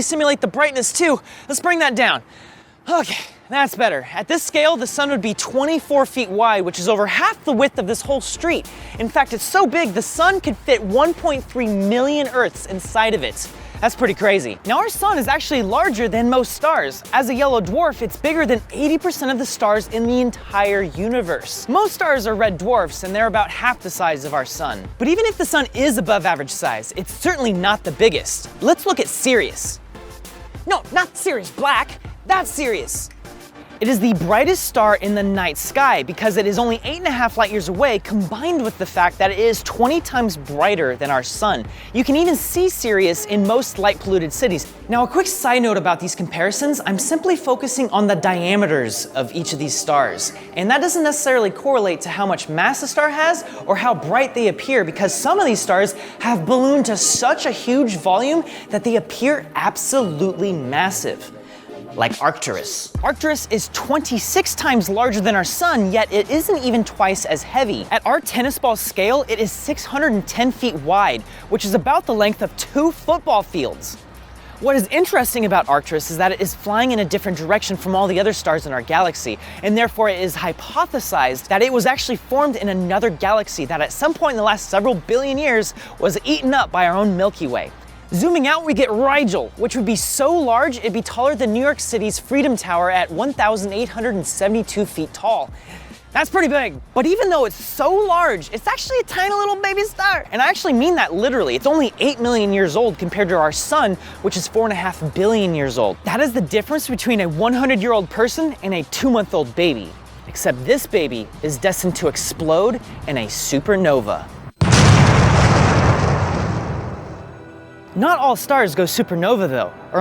Simulate the brightness too. Let's bring that down. Okay, that's better. At this scale, the sun would be 24 feet wide, which is over half the width of this whole street. In fact, it's so big, the sun could fit 1.3 million Earths inside of it. That's pretty crazy. Now, our sun is actually larger than most stars. As a yellow dwarf, it's bigger than 80% of the stars in the entire universe. Most stars are red dwarfs, and they're about half the size of our sun. But even if the sun is above average size, it's certainly not the biggest. Let's look at Sirius. No, not Sirius Black. That's Sirius. It is the brightest star in the night sky because it is only 8.5 light years away, combined with the fact that it is 20 times brighter than our sun. You can even see Sirius in most light-polluted cities. Now, a quick side note about these comparisons, I'm simply focusing on the diameters of each of these stars. And that doesn't necessarily correlate to how much mass a star has or how bright they appear, because some of these stars have ballooned to such a huge volume that they appear absolutely massive. Like Arcturus. Arcturus is 26 times larger than our sun, yet it isn't even twice as heavy. At our tennis ball scale, it is 610 feet wide, which is about the length of 2 football fields. What is interesting about Arcturus is that it is flying in a different direction from all the other stars in our galaxy, and therefore it is hypothesized that it was actually formed in another galaxy that at some point in the last several billion years was eaten up by our own Milky Way. Zooming out, we get Rigel, which would be so large it'd be taller than New York City's Freedom Tower at 1,872 feet tall. That's pretty big. But even though it's so large, it's actually a tiny little baby star. And I actually mean that literally. It's only 8 million years old compared to our sun, which is 4.5 billion years old. That is the difference between a 100-year-old person and a 2-month-old baby. Except this baby is destined to explode in a supernova. Not all stars go supernova though, or